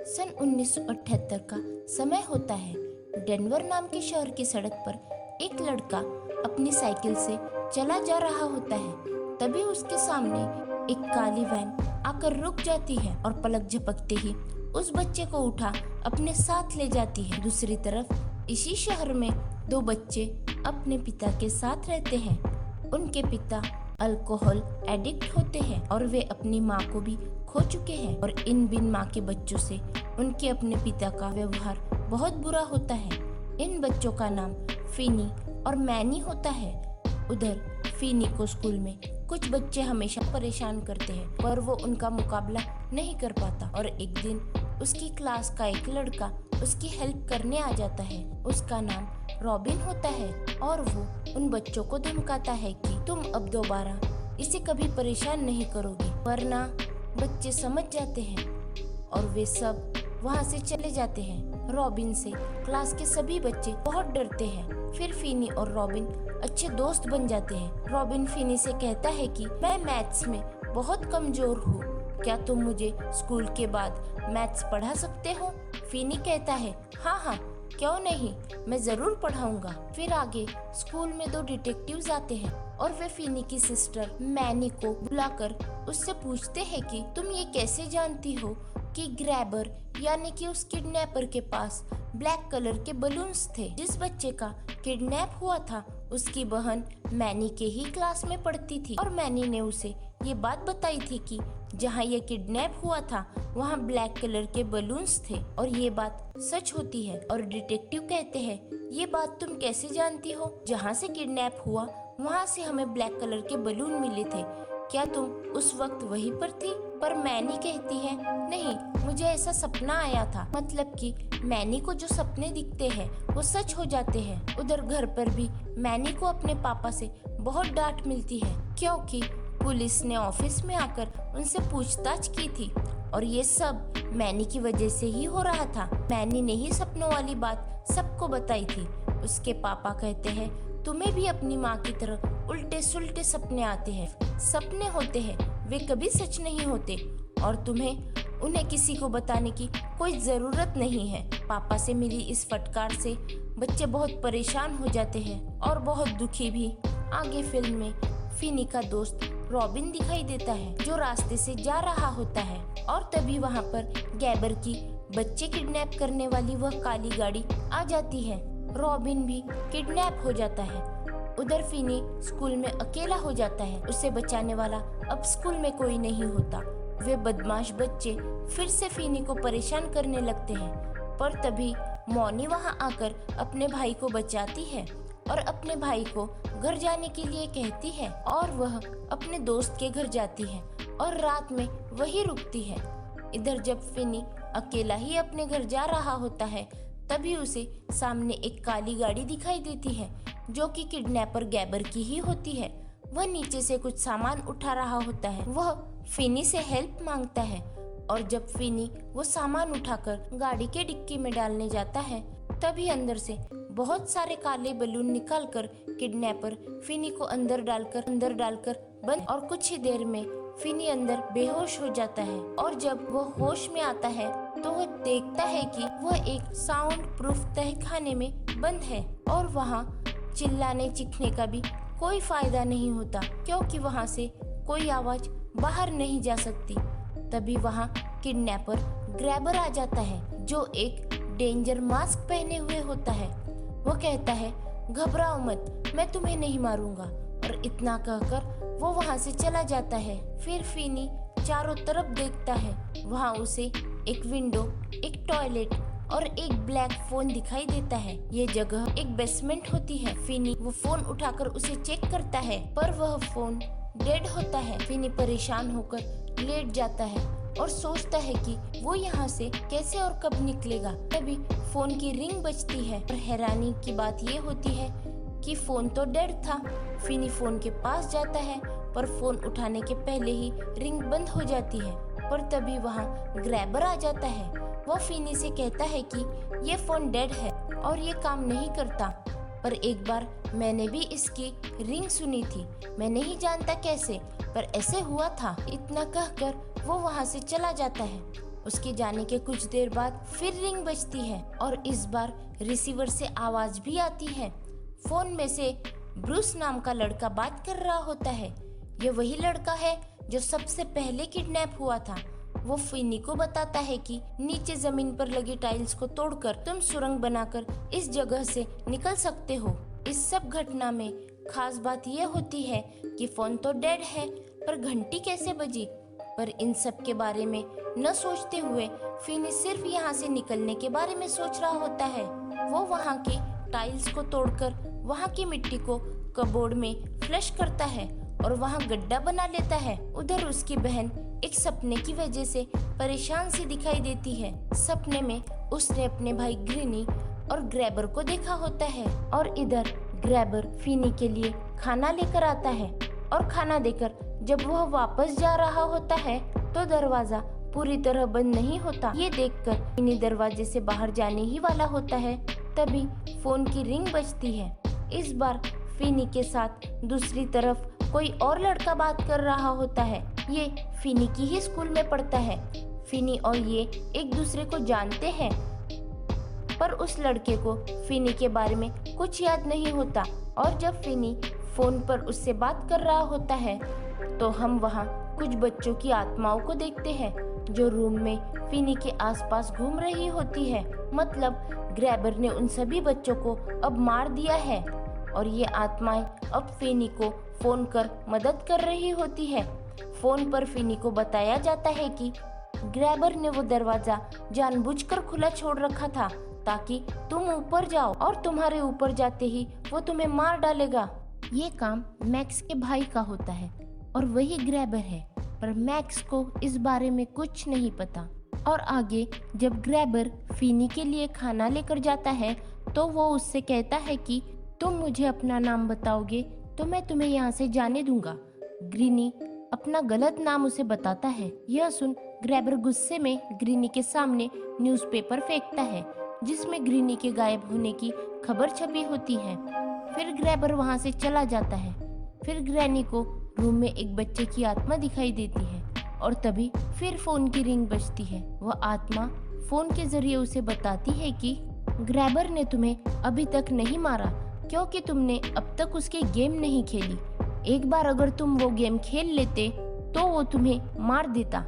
सन 1978 का समय होता है। डेनवर नाम के शहर की सड़क पर एक लड़का अपनी साइकिल से चला जा रहा होता है। तभी उसके सामने एक काली वैन आकर रुक जाती है और पलक झपकते ही उस बच्चे को उठा अपने साथ ले जाती है। दूसरी तरफ इसी शहर में दो बच्चे अपने पिता के साथ रहते हैं। उनके पिता अल्कोहल एडिक्ट होते हैं और वे अपनी माँ को भी खो चुके हैं और इन बिन माँ के बच्चों से उनके अपने पिता का व्यवहार बहुत बुरा होता है। इन बच्चों का नाम फिनी और मैनी होता है। उधर फिनी को स्कूल में कुछ बच्चे हमेशा परेशान करते हैं पर वो उनका मुकाबला नहीं कर पाता और एक दिन उसकी क्लास का एक लड़का उसकी हेल्प करने आ जाता है। उसका नाम रॉबिन होता है और वो उन बच्चों को धमकाता है कि तुम अब दोबारा इसे कभी परेशान नहीं करोगे, वरना बच्चे समझ जाते हैं और वे सब वहाँ से चले जाते हैं। रॉबिन से क्लास के सभी बच्चे बहुत डरते हैं। फिर फिनी और रॉबिन अच्छे दोस्त बन जाते हैं। रॉबिन फिनी से कहता है कि मैं मैथ्स में बहुत कमजोर हूँ, क्या तुम मुझे स्कूल के बाद मैथ्स पढ़ा सकते हो? फिनी कहता है हाँ हाँ क्यों नहीं, मैं जरूर पढ़ाऊंगा। फिर आगे स्कूल में दो डिटेक्टिव्स आते हैं और वे फिनी की सिस्टर मैनी को बुलाकर उससे पूछते हैं कि तुम ये कैसे जानती हो कि ग्रैबर यानी कि उस किडनैपर के पास ब्लैक कलर के बलून्स थे। जिस बच्चे का किडनैप हुआ था उसकी बहन मैनी के ही क्लास में पढ़ती थी और मैनी ने उसे ये बात बताई थी कि जहाँ ये किडनैप हुआ था वहाँ ब्लैक कलर के बलून्स थे और ये बात सच होती है। और डिटेक्टिव कहते हैं ये बात तुम कैसे जानती हो? जहाँ से किडनैप हुआ वहाँ से हमें ब्लैक कलर के बलून मिले थे, क्या तुम उस वक्त वहीं पर थी? पर मैनी कहती है नहीं, मुझे ऐसा सपना आया था। मतलब कि मैनी को जो सपने दिखते हैं वो सच हो जाते हैं। उधर घर पर भी मैनी को अपने पापा से बहुत डांट मिलती है क्योंकि पुलिस ने ऑफिस में आकर उनसे पूछताछ की थी और ये सब मैनी की वजह से ही हो रहा था। मैनी ने ही सपनों वाली बात सबको बताई थी। उसके पापा कहते हैं तुम्हें भी अपनी माँ की तरह उल्टे सुल्टे सपने आते हैं। सपने होते हैं, वे कभी सच नहीं होते और तुम्हें उन्हें किसी को बताने की कोई जरूरत नहीं है। पापा से मिली इस फटकार से बच्चे बहुत परेशान हो जाते हैं और बहुत दुखी भी। आगे फिल्म में फिनी का दोस्त रॉबिन दिखाई देता है जो रास्ते से जा रहा होता है और तभी वहाँ पर गैबर की बच्चे किडनैप करने वाली वह काली गाड़ी आ जाती है। रॉबिन भी किडनैप हो जाता है। उधर फिनी स्कूल में अकेला हो जाता है। उसे बचाने वाला अब स्कूल में कोई नहीं होता। वे बदमाश बच्चे फिर से फिनी को परेशान करने लगते हैं पर तभी मॉनी वहाँ आकर अपने भाई को बचाती है और अपने भाई को घर जाने के लिए कहती है और वह अपने दोस्त के घर जाती है और रात में वही रुकती है। इधर जब फिनी अकेला ही अपने घर जा रहा होता है तभी उसे सामने एक काली गाड़ी दिखाई देती है जो कि किडनैपर गैबर की ही होती है। वह नीचे से कुछ सामान उठा रहा होता है। वह फिनी से हेल्प मांगता है और जब फिनी वो सामान उठाकर गाड़ी के डिक्की में डालने जाता है तभी अंदर से बहुत सारे काले बलून निकालकर किडनैपर फिनी को अंदर डालकर बंद और कुछ ही देर में फिनी अंदर बेहोश हो जाता है और जब वह होश में आता है तो वह देखता है कि वह एक साउंड प्रूफ तहखाने में बंद है और वहाँ चिल्लाने चीखने का भी कोई फायदा नहीं होता क्योंकि वहाँ से कोई आवाज बाहर नहीं जा सकती। तभी वहाँ किडनैपर ग्रैबर आ जाता है जो एक डेंजर मास्क पहने हुए होता है। वो कहता है घबराओ मत, मैं तुम्हें नहीं मारूंगा और इतना कहकर वो वहाँ से चला जाता है। फिर फिनी चारों तरफ देखता है। वहाँ उसे एक विंडो, एक टॉयलेट और एक ब्लैक फोन दिखाई देता है। ये जगह एक बेसमेंट होती है। फिनी वो फोन उठाकर उसे चेक करता है पर वह फोन डेड होता है। फिनी परेशान होकर लेट जाता है और सोचता है कि वो यहाँ से कैसे और कब निकलेगा। तभी फोन की रिंग बजती है और हैरानी की बात ये होती है कि फोन तो डेड था। फिनी फोन के पास जाता है पर फोन उठाने के पहले ही रिंग बंद हो जाती है पर तभी वहाँ ग्रैबर आ जाता है। वो फिनी से कहता है कि ये फोन डेड है और ये काम नहीं करता, पर एक बार मैंने भी इसकी रिंग सुनी थी, मैं नहीं जानता कैसे पर ऐसे हुआ था। इतना कहकर वो वहाँ से चला जाता है उसके जाने के कुछ देर बाद फिर रिंग बजती है और इस बार रिसीवर से आवाज भी आती है। फोन में से ब्रूस नाम का लड़का बात कर रहा होता है। ये वही लड़का है जो सबसे पहले किडनैप हुआ था। वो फिनी को बताता है कि नीचे जमीन पर लगी टाइल्स को तोड़कर तुम सुरंग बनाकर इस जगह से निकल सकते हो। इस सब घटना में खास बात यह होती है कि फोन तो डेड है, पर घंटी कैसे बजी। पर इन सब के बारे में न सोचते हुए फिनी सिर्फ यहाँ से निकलने के बारे में सोच रहा होता है। वो वहाँ की टाइल्स को तोड़कर वहाँ की मिट्टी को कबोर्ड में फ्लश करता है और वहाँ गड्ढा बना लेता है। उधर उसकी बहन एक सपने की वजह से परेशान सी दिखाई देती है। सपने में उसने अपने भाई ग्रीनी और ग्रैबर को देखा होता है और इधर ग्रैबर फिनी के लिए खाना लेकर आता है और खाना देकर जब वह वापस जा रहा होता है तो दरवाजा पूरी तरह बंद नहीं होता। ये देखकर फिनी दरवाजे से बाहर जाने ही वाला होता है, तभी फोन की रिंग बजती है। इस बार फिनी के साथ दूसरी तरफ कोई और लड़का बात कर रहा होता है। ये फिनी की ही स्कूल में पढ़ता है। फिनी और ये एक दूसरे को जानते हैं, पर उस लड़के को फिनी के बारे में कुछ याद नहीं होता। और जब फिनी फोन पर उससे बात कर रहा होता है तो हम वहाँ कुछ बच्चों की आत्माओं को देखते हैं जो रूम में फिनी के आसपास घूम रही होती है। मतलब ग्रैबर ने उन सभी बच्चों को अब मार दिया है और ये आत्माएं अब फिनी को फोन कर मदद कर रही होती है। फोन पर फिनी को बताया जाता है कि ग्रैबर ने वो दरवाजा जानबूझकर खुला छोड़ रखा था ताकि तुम ऊपर जाओ और तुम्हारे ऊपर जाते ही वो तुम्हें मार डालेगा। ये काम मैक्स के भाई का होता है और वही ग्रैबर है, पर मैक्स को इस बारे में कुछ नहीं पता। और आगे जब ग्रैबर फिनी के लिए खाना लेकर जाता है तो वो उससे कहता है कि तुम मुझे अपना नाम बताओगे तो मैं तुम्हें यहाँ से जाने दूंगा। ग्रीनी अपना गलत नाम उसे बताता है। यह सुन ग्रैबर गुस्से में ग्रीनी के सामने न्यूज़पेपर फेंकता है जिसमें ग्रीनी के गायब होने की खबर छपी होती है। फिर ग्रैबर वहाँ से चला जाता है। फिर ग्रैनी को रूम में एक बच्चे की आत्मा दिखाई देती है और तभी फिर फोन की रिंग बजती है। वह आत्मा फोन के जरिए उसे बताती है कि ग्रैबर ने तुम्हें अभी तक नहीं मारा क्योंकि तुमने अब तक उसकी गेम नहीं खेली। एक बार अगर तुम वो गेम खेल लेते तो वो तुम्हें मार देता।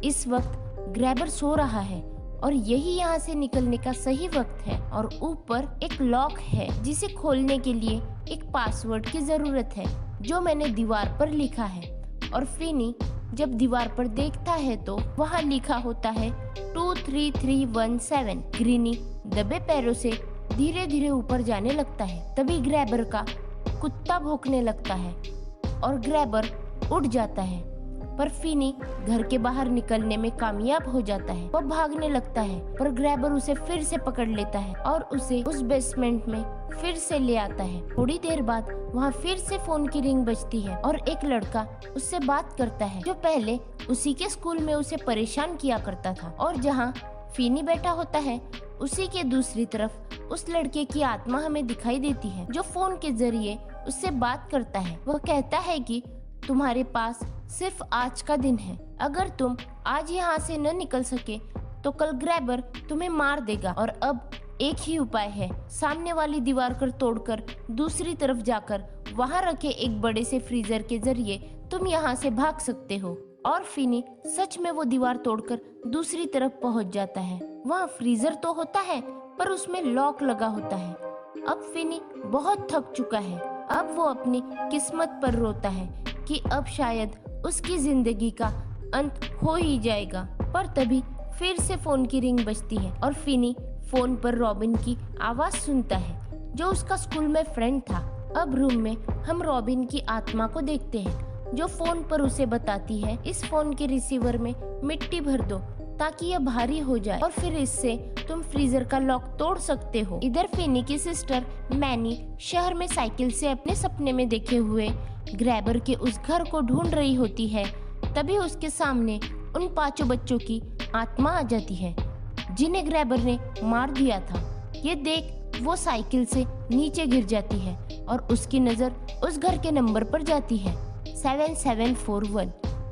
इस वक्त ग्रैबर सो रहा है और यही यहाँ से निकलने का सही वक्त है। और ऊपर एक लॉक है जिसे खोलने के लिए एक पासवर्ड की जरूरत है जो मैंने दीवार पर लिखा है। और फिनी जब दीवार पर देखता है तो वहाँ लिखा होता है 23317। ग्रीनी दबे पैरों से धीरे धीरे ऊपर जाने लगता है। तभी ग्रैबर का कुत्ता भौंकने लगता है और ग्रैबर उड़ जाता है, पर फिनी घर के बाहर निकलने में कामयाब हो जाता है। वो भागने लगता है पर ग्रैबर उसे फिर से पकड़ लेता है और उसे उस बेसमेंट में फिर से ले आता है। थोड़ी देर बाद वहाँ फिर से फोन की रिंग बजती है और एक लड़का उससे बात करता है जो पहले उसी के स्कूल में उसे परेशान किया करता था। और जहाँ फिनी बैठा होता है उसी के दूसरी तरफ उस लड़के की आत्मा हमें दिखाई देती है जो फोन के जरिए उससे बात करता है। वह कहता है कि तुम्हारे पास सिर्फ आज का दिन है। अगर तुम आज यहाँ से न निकल सके तो कल ग्रैबर तुम्हें मार देगा। और अब एक ही उपाय है, सामने वाली दीवार को तोड़कर दूसरी तरफ जाकर वहाँ रखे एक बड़े से फ्रीजर के जरिए तुम यहाँ से भाग सकते हो। और फिनी सच में वो दीवार तोड़कर दूसरी तरफ पहुँच जाता है। वहाँ फ्रीजर तो होता है पर उसमें लॉक लगा होता है। अब फिनी बहुत थक चुका है। अब वो अपनी किस्मत पर रोता है कि अब शायद उसकी जिंदगी का अंत हो ही जाएगा। पर तभी फिर से फोन की रिंग बजती है और फिनी फोन पर रॉबिन की आवाज सुनता है जो उसका स्कूल में फ्रेंड था। अब रूम में हम रॉबिन की आत्मा को देखते हैं जो फोन पर उसे बताती है इस फोन के रिसीवर में मिट्टी भर दो ताकि यह भारी हो जाए और फिर इससे तुम फ्रीजर का लॉक तोड़ सकते हो। इधर फिनी की सिस्टर मैनी शहर में साइकिल से अपने सपने में देखे हुए ग्रैबर के उस घर को ढूंढ रही होती है। तभी उसके सामने उन 5 बच्चों की आत्मा आ जाती है जिन्हें ग्रैबर ने मार दिया था। ये देख वो साइकिल से नीचे गिर जाती है और उसकी नजर उस घर के नंबर पर जाती है 7741।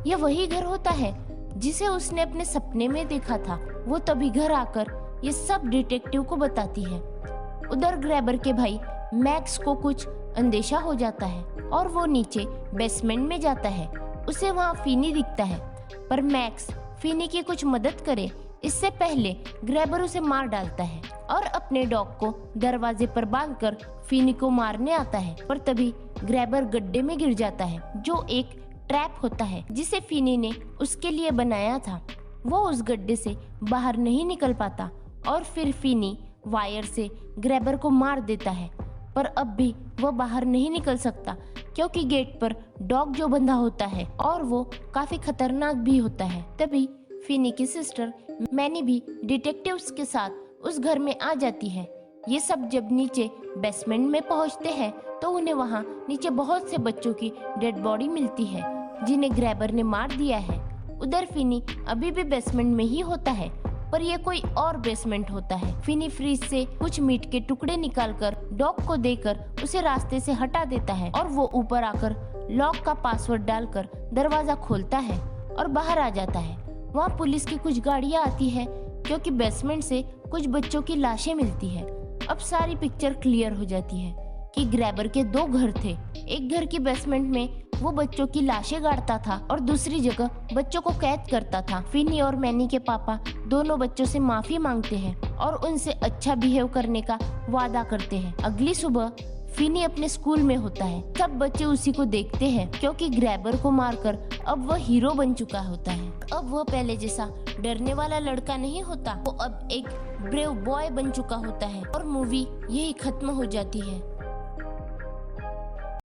यह वही घर होता है जिसे उसने अपने सपने में देखा था, वो तभी घर आकर ये सब डिटेक्टिव को बताती है। उधर ग्रैबर के भाई मैक्स को कुछ अंदेशा हो जाता है और वो नीचे बेसमेंट में जाता है। उसे वहाँ फिनी दिखता है, पर मैक्स फिनी की कुछ मदद करे इससे पहले ग्रैबर उसे मार डालता है और अपने डॉग को दरवाजे पर बांधकर फिनी को मारने आता है। पर तभी ग्रैबर गड्ढे में गिर जाता है, जो एक ट्रैप होता है जिसे फिनी ने उसके लिए बनाया था। वो उस गड्ढे से बाहर नहीं निकल पाता और फिर फिनी वायर से ग्रैबर को मार देता है, पर अब भी वो बाहर नहीं निकल सकता क्योंकि गेट पर डॉग जो बंधा होता है और वो काफी खतरनाक भी होता है। तभी फिनी की सिस्टर मैनी भी डिटेक्टिव्स के साथ उस घर में आ जाती है। ये सब जब नीचे बेसमेंट में पहुंचते हैं तो उन्हें वहां नीचे बहुत से बच्चों की डेड बॉडी मिलती है जिन्हें ग्रैबर ने मार दिया है। उधर फिनी अभी भी बेसमेंट में ही होता है, पर यह कोई और बेसमेंट होता है। फिनी फ्रिज से कुछ मीट के टुकड़े निकालकर डॉग को देकर उसे रास्ते से हटा देता है और वो ऊपर आकर लॉक का पासवर्ड डालकर दरवाजा खोलता है और बाहर आ जाता है। वहाँ पुलिस की कुछ गाड़ियाँ आती है क्योंकि बेसमेंट से कुछ बच्चों की लाशें मिलती है। अब सारी पिक्चर क्लियर हो जाती है कि ग्रैबर के 2 घर थे। एक घर की बेसमेंट में वो बच्चों की लाशें गाड़ता था और दूसरी जगह बच्चों को कैद करता था। फिनी और मैनी के पापा दोनों बच्चों से माफी मांगते हैं और उनसे अच्छा बिहेव करने का वादा करते हैं। अगली सुबह फिनी अपने स्कूल में होता है। सब बच्चे उसी को देखते हैं क्योंकि ग्रैबर को मारकर अब वह हीरो बन चुका होता है। अब वह पहले जैसा डरने वाला लड़का नहीं होता, वो अब एक ब्रेव बॉय बन चुका होता है और मूवी यही खत्म हो जाती है।